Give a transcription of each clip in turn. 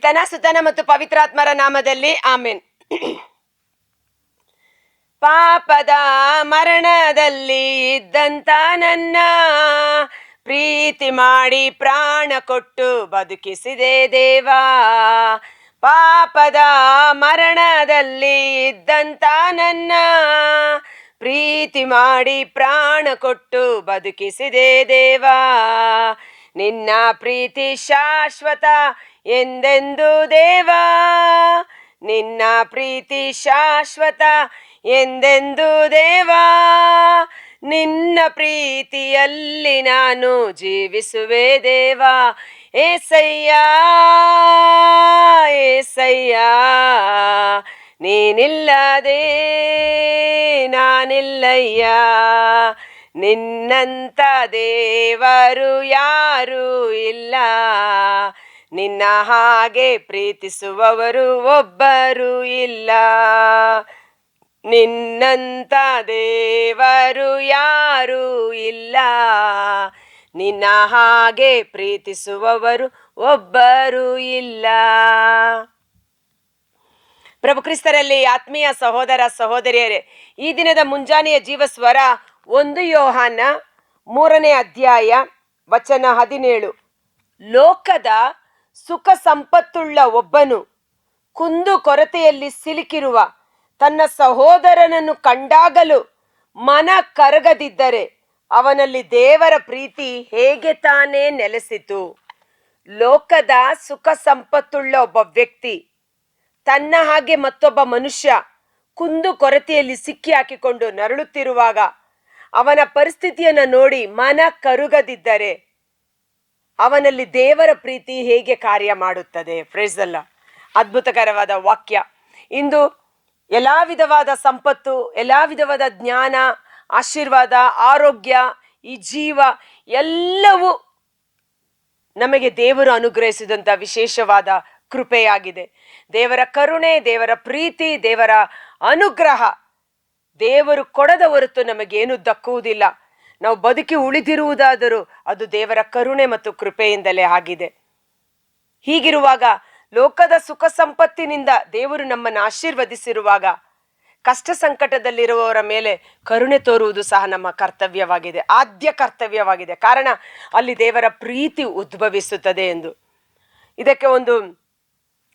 ಪಿತನ ಸುತನ ಮತ್ತು ಪವಿತ್ರಾತ್ಮರ ನಾಮದಲ್ಲಿ ಆಮೆನ್. ಪಾಪದ ಮರಣದಲ್ಲಿ ಇದ್ದಂತ ನನ್ನ ಪ್ರೀತಿ ಮಾಡಿ ಪ್ರಾಣ ಕೊಟ್ಟು ಬದುಕಿಸಿದೆ ದೇವಾ. ಪಾಪದ ಮರಣದಲ್ಲಿ ಇದ್ದಂತ ನನ್ನ ಪ್ರೀತಿ ಮಾಡಿ ಪ್ರಾಣ ಕೊಟ್ಟು ಬದುಕಿಸಿದೆ ದೇವಾ. ನಿನ್ನ ಪ್ರೀತಿ ಶಾಶ್ವತ ಎಂದೆಂದು ದೇವಾ, ನಿನ್ನ ಪ್ರೀತಿ ಶಾಶ್ವತ ಎಂದೆಂದು ದೇವಾ. ನಿನ್ನ ಪ್ರೀತಿಯಲ್ಲಿ ನಾನು ಜೀವಿಸುವೆ ದೇವಾ. ಏಸಯ್ಯ ಏಸಯ್ಯ, ನೀನಿಲ್ಲದೆ ನಾನಿಲ್ಲಯ್ಯ. ನಿನ್ನಂತ ದೇವರು ಯಾರೂ ಇಲ್ಲ, ನಿನ್ನ ಹಾಗೆ ಪ್ರೀತಿಸುವವರು ಒಬ್ಬರು ಇಲ್ಲ. ನಿನ್ನಂತ ದೇವರು ಯಾರೂ ಇಲ್ಲ, ನಿನ್ನ ಹಾಗೆ ಪ್ರೀತಿಸುವವರು ಒಬ್ಬರು ಇಲ್ಲ. ಪ್ರಭು ಕ್ರಿಸ್ತರಲ್ಲಿ ಆತ್ಮೀಯ ಸಹೋದರ ಸಹೋದರಿಯರೇ, ಈ ದಿನದ ಮುಂಜಾನೆಯ ಜೀವಸ್ವರ 1 ಯೋಹಾನ 3ನೇ ಅಧ್ಯಾಯ ವಚನ 17. ಲೋಕದ ಸುಖ ಸಂಪತ್ತುಳ್ಳ ಒಬ್ಬನು ಕುಂದು ಕೊರತೆಯಲ್ಲಿ ಸಿಲುಕಿರುವ ತನ್ನ ಸಹೋದರನನ್ನು ಕಂಡಾಗಲೂ ಮನ ಕರಗದಿದ್ದರೆ ಅವನಲ್ಲಿ ದೇವರ ಪ್ರೀತಿ ಹೇಗೆ ತಾನೇ ನೆಲೆಸಿತು? ಲೋಕದ ಸುಖ ಸಂಪತ್ತುಳ್ಳ ಒಬ್ಬ ವ್ಯಕ್ತಿ ತನ್ನ ಹಾಗೆ ಮತ್ತೊಬ್ಬ ಮನುಷ್ಯ ಕುಂದು ಕೊರತೆಯಲ್ಲಿ ಸಿಕ್ಕಿ ಹಾಕಿಕೊಂಡು ನರಳುತ್ತಿರುವಾಗ ಅವನ ಪರಿಸ್ಥಿತಿಯನ್ನು ನೋಡಿ ಮನ ಕರುಗದಿದ್ದರೆ ಅವನಲ್ಲಿ ದೇವರ ಪ್ರೀತಿ ಹೇಗೆ ಕಾರ್ಯ ಮಾಡುತ್ತದೆ? Price the lord. ಅದ್ಭುತಕರವಾದ ವಾಕ್ಯ. ಇಂದು ಎಲ್ಲಾ ವಿಧವಾದ ಸಂಪತ್ತು, ಎಲ್ಲಾ ವಿಧವಾದ ಜ್ಞಾನ, ಆಶೀರ್ವಾದ, ಆರೋಗ್ಯ, ಈ ಜೀವ ಎಲ್ಲವೂ ನಮಗೆ ದೇವರು ಅನುಗ್ರಹಿಸಿದಂಥ ವಿಶೇಷವಾದ ಕೃಪೆಯಾಗಿದೆ. ದೇವರ ಕರುಣೆ, ದೇವರ ಪ್ರೀತಿ, ದೇವರ ಅನುಗ್ರಹ ದೇವರು ಕೊಡದ ಹೊರತು ನಮಗೇನು ದಕ್ಕುವುದಿಲ್ಲ. ನಾವು ಬದುಕಿ ಉಳಿದಿರುವುದಾದರೂ ಅದು ದೇವರ ಕರುಣೆ ಮತ್ತು ಕೃಪೆಯಿಂದಲೇ ಆಗಿದೆ. ಹೀಗಿರುವಾಗ ಲೋಕದ ಸುಖ ಸಂಪತ್ತಿನಿಂದ ದೇವರು ನಮ್ಮನ್ನು ಆಶೀರ್ವದಿಸಿರುವಾಗ ಕಷ್ಟ ಸಂಕಟದಲ್ಲಿರುವವರ ಮೇಲೆ ಕರುಣೆ ತೋರುವುದು ಸಹ ನಮ್ಮ ಕರ್ತವ್ಯವಾಗಿದೆ, ಆದ್ಯ ಕರ್ತವ್ಯವಾಗಿದೆ. ಕಾರಣ ಅಲ್ಲಿ ದೇವರ ಪ್ರೀತಿ ಉದ್ಭವಿಸುತ್ತದೆ ಎಂದು. ಇದಕ್ಕೆ ಒಂದು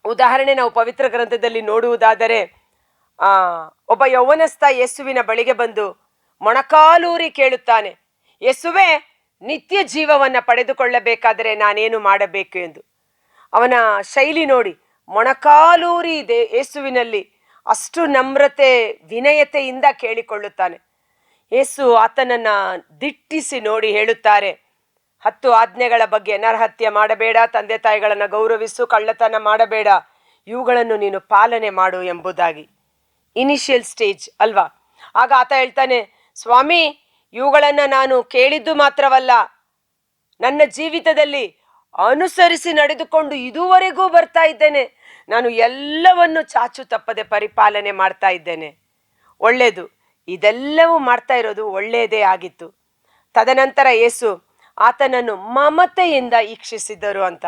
ಉದಾಹರಣೆ ನಾವು ಪವಿತ್ರ ಗ್ರಂಥದಲ್ಲಿ ನೋಡುವುದಾದರೆ, ಒಬ್ಬ ಯೌವನಸ್ಥ ಯೇಸುವಿನ ಬಳಿಗೆ ಬಂದು ಮೊಣಕಾಲೂರಿ ಕೇಳುತ್ತಾನೆ, ಯೇಸುವೆ, ನಿತ್ಯ ಜೀವವನ್ನು ಪಡೆದುಕೊಳ್ಳಬೇಕಾದರೆ ನಾನೇನು ಮಾಡಬೇಕು ಎಂದು. ಅವನ ಶೈಲಿ ನೋಡಿ ಮೊಣಕಾಲೂರಿ ಯೇಸುವಿನಲ್ಲಿ ಅಷ್ಟು ನಮ್ರತೆ ವಿನಯತೆಯಿಂದ ಕೇಳಿಕೊಳ್ಳುತ್ತಾನೆ. ಯೇಸು ಆತನನ್ನ ದಿಟ್ಟಿಸಿ ನೋಡಿ ಹೇಳುತ್ತಾರೆ, 10 ಆಜ್ಞೆಗಳ ಬಗ್ಗೆ, ನರಹತ್ಯೆ ಮಾಡಬೇಡ, ತಂದೆ ತಾಯಿಗಳನ್ನು ಗೌರವಿಸು, ಕಳ್ಳತನ ಮಾಡಬೇಡ, ಇವುಗಳನ್ನು ನೀನು ಪಾಲನೆ ಮಾಡು ಎಂಬುದಾಗಿ. ಇನಿಷಿಯಲ್ ಸ್ಟೇಜ್ ಅಲ್ವಾ? ಆಗ ಆತ ಹೇಳ್ತಾನೆ, ಸ್ವಾಮಿ, ಇವುಗಳನ್ನು ನಾನು ಕೇಳಿದ್ದು ಮಾತ್ರವಲ್ಲ, ನನ್ನ ಜೀವಿತದಲ್ಲಿ ಅನುಸರಿಸಿ ನಡೆದುಕೊಂಡು ಇದುವರೆಗೂ ಬರ್ತಾ ಇದ್ದೇನೆ. ನಾನು ಎಲ್ಲವನ್ನು ಚಾಚು ತಪ್ಪದೆ ಪರಿಪಾಲನೆ ಮಾಡ್ತಾ ಇದ್ದೇನೆ. ಒಳ್ಳೆಯದು, ಇದೆಲ್ಲವೂ ಮಾಡ್ತಾ ಇರೋದು ಒಳ್ಳೆಯದೇ ಆಗಿತ್ತು. ತದನಂತರ ಯೇಸು ಆತನನ್ನು ಮಮತೆಯಿಂದ ಈಕ್ಷಿಸಿದರು ಅಂತ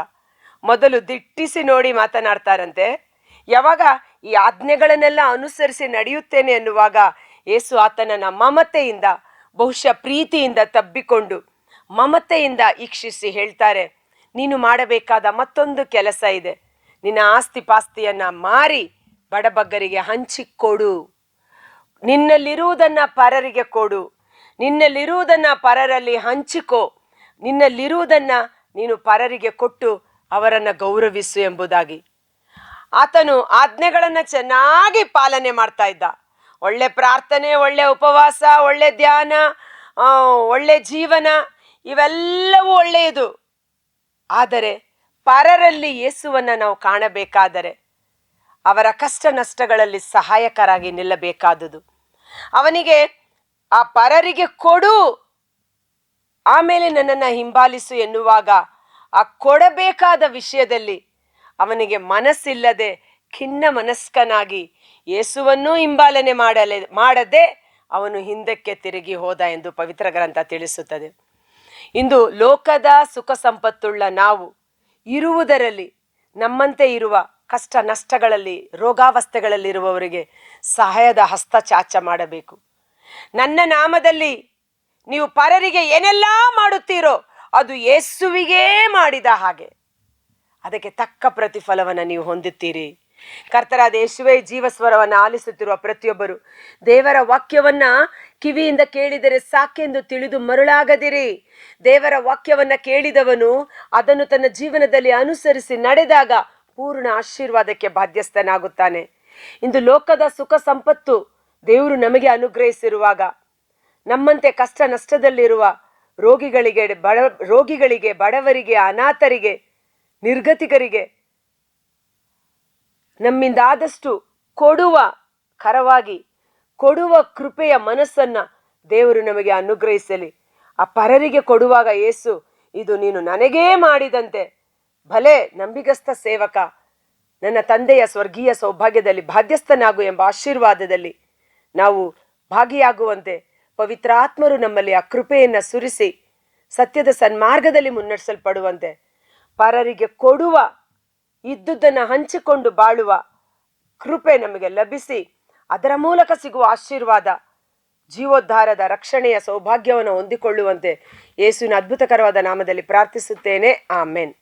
ಮೊದಲು ದಿಟ್ಟಿಸಿ ನೋಡಿ ಮಾತನಾಡ್ತಾರಂತೆ. ಯಾವಾಗ ಈ ಆಜ್ಞೆಗಳನ್ನೆಲ್ಲ ಅನುಸರಿಸಿ ನಡೆಯುತ್ತೇನೆ ಅನ್ನುವಾಗ ಯೇಸು ಆತನನ್ನ ಮಮತೆಯಿಂದ, ಬಹುಶಃ ಪ್ರೀತಿಯಿಂದ ತಬ್ಬಿಕೊಂಡು ಮಮತೆಯಿಂದ ಈಕ್ಷಿಸಿ ಹೇಳ್ತಾರೆ, ನೀನು ಮಾಡಬೇಕಾದ ಮತ್ತೊಂದು ಕೆಲಸ ಇದೆ. ನಿನ್ನ ಆಸ್ತಿ ಪಾಸ್ತಿಯನ್ನ ಮಾರಿ ಬಡಬಗ್ಗರಿಗೆ ಹಂಚಿಕೊಡು, ನಿನ್ನಲ್ಲಿರುವುದನ್ನ ಪರರಿಗೆ ಕೊಡು, ನಿನ್ನಲ್ಲಿರುವುದನ್ನ ಪರರಲ್ಲಿ ಹಂಚಿಕೋ, ನಿನ್ನಲ್ಲಿರುವುದನ್ನ ನೀನು ಪರರಿಗೆ ಕೊಟ್ಟು ಅವರನ್ನು ಗೌರವಿಸು ಎಂಬುದಾಗಿ. ಆತನು ಆಜ್ಞೆಗಳನ್ನು ಚೆನ್ನಾಗಿ ಪಾಲನೆ ಮಾಡ್ತಾ ಇದ್ದ. ಒಳ್ಳೆ ಪ್ರಾರ್ಥನೆ, ಒಳ್ಳೆ ಉಪವಾಸ, ಒಳ್ಳೆ ಧ್ಯಾನ, ಒಳ್ಳೆ ಜೀವನ, ಇವೆಲ್ಲವೂ ಒಳ್ಳೆಯದು. ಆದರೆ ಪರರಲ್ಲಿ ಯೇಸುವನ್ನು ನಾವು ಕಾಣಬೇಕಾದರೆ ಅವರ ಕಷ್ಟ ನಷ್ಟಗಳಲ್ಲಿ ಸಹಾಯಕರಾಗಿ ನಿಲ್ಲಬೇಕಾದುದು. ಅವನಿಗೆ ಆ ಪರರಿಗೆ ಕೊಡು, ಆಮೇಲೆ ನನ್ನನ್ನು ಹಿಂಬಾಲಿಸು ಎನ್ನುವಾಗ ಆ ಕೊಡಬೇಕಾದ ವಿಷಯದಲ್ಲಿ ಅವನಿಗೆ ಮನಸ್ಸಿಲ್ಲದೆ ಖಿನ್ನ ಮನಸ್ಕನಾಗಿ ಯೇಸುವನ್ನೂ ಹಿಂಬಾಲನೆ ಮಾಡದೆ ಅವನು ಹಿಂದಕ್ಕೆ ತಿರುಗಿ ಹೋದ ಎಂದು ಪವಿತ್ರ ಗ್ರಂಥ ತಿಳಿಸುತ್ತದೆ. ಇಂದು ಲೋಕದ ಸುಖ ಸಂಪತ್ತುಳ್ಳ ನಾವು ಇರುವುದರಲ್ಲಿ ನಮ್ಮಂತೆ ಇರುವ ಕಷ್ಟ ನಷ್ಟಗಳಲ್ಲಿ ರೋಗಾವಸ್ಥೆಗಳಲ್ಲಿರುವವರಿಗೆ ಸಹಾಯದ ಹಸ್ತ ಚಾಚ ಮಾಡಬೇಕು. ನನ್ನ ನಾಮದಲ್ಲಿ ನೀವು ಪರರಿಗೆ ಏನೆಲ್ಲ ಮಾಡುತ್ತೀರೋ ಅದು ಯೇಸುವಿಗೇ ಮಾಡಿದ ಹಾಗೆ ಅದಕ್ಕೆ ತಕ್ಕ ಪ್ರತಿಫಲವನ್ನು ನೀವು ಹೊಂದುತ್ತೀರಿ. ಕರ್ತರಾದ ಯೇಸುವೇ ಜೀವಸ್ವರವನ್ನು ಆಲಿಸುತ್ತಿರುವ ಪ್ರತಿಯೊಬ್ಬರು ದೇವರ ವಾಕ್ಯವನ್ನ ಕಿವಿಯಿಂದ ಕೇಳಿದರೆ ಸಾಕೆಂದು ತಿಳಿದು ಮರುಳಾಗದಿರಿ. ದೇವರ ವಾಕ್ಯವನ್ನ ಕೇಳಿದವನು ಅದನ್ನು ತನ್ನ ಜೀವನದಲ್ಲಿ ಅನುಸರಿಸಿ ನಡೆದಾಗ ಪೂರ್ಣ ಆಶೀರ್ವಾದಕ್ಕೆ ಬಾಧ್ಯಸ್ಥನಾಗುತ್ತಾನೆ. ಇಂದು ಲೋಕದ ಸುಖ ಸಂಪತ್ತು ದೇವರು ನಮಗೆ ಅನುಗ್ರಹಿಸಿರುವಾಗ ನಮ್ಮಂತೆ ಕಷ್ಟ ನಷ್ಟದಲ್ಲಿರುವ ರೋಗಿಗಳಿಗೆ, ಬಡವರಿಗೆ, ಅನಾಥರಿಗೆ, ನಿರ್ಗತಿಕರಿಗೆ ನಮ್ಮಿಂದಾದಷ್ಟು ಕೊಡುವ ಕರವಾಗಿ ಕೊಡುವ ಕೃಪೆಯ ಮನಸ್ಸನ್ನ ದೇವರು ನಮಗೆ ಅನುಗ್ರಹಿಸಲಿ. ಆ ಪರರಿಗೆ ಕೊಡುವಾಗ ಯೇಸು, ಇದು ನೀನು ನನಗೇ ಮಾಡಿದಂತೆ, ಭಲೆ ನಂಬಿಗಸ್ತ ಸೇವಕ, ನನ್ನ ತಂದೆಯ ಸ್ವರ್ಗೀಯ ಸೌಭಾಗ್ಯದಲ್ಲಿ ಬಾಧ್ಯಸ್ಥನಾಗು ಎಂಬ ಆಶೀರ್ವಾದದಲ್ಲಿ ನಾವು ಭಾಗಿಯಾಗುವಂತೆ ಪವಿತ್ರಾತ್ಮರು ನಮ್ಮಲ್ಲಿ ಆ ಕೃಪೆಯನ್ನು ಸುರಿಸಿ ಸತ್ಯದ ಸನ್ಮಾರ್ಗದಲ್ಲಿ ಮುನ್ನಡೆಸಲ್ಪಡುವಂತೆ, ಪರರಿಗೆ ಕೊಡುವ, ಇದ್ದುದನ್ನು ಹಂಚಿಕೊಂಡು ಬಾಳುವ ಕೃಪೆ ನಮಗೆ ಲಭಿಸಿ ಅದರ ಮೂಲಕ ಸಿಗುವ ಆಶೀರ್ವಾದ, ಜೀವೋದ್ಧಾರದ ರಕ್ಷಣೆಯ ಸೌಭಾಗ್ಯವನ್ನು ಹೊಂದಿಕೊಳ್ಳುವಂತೆ ಯೇಸುವಿನ ಅದ್ಭುತಕರವಾದ ನಾಮದಲ್ಲಿ ಪ್ರಾರ್ಥಿಸುತ್ತೇನೆ. ಆಮೆನ್.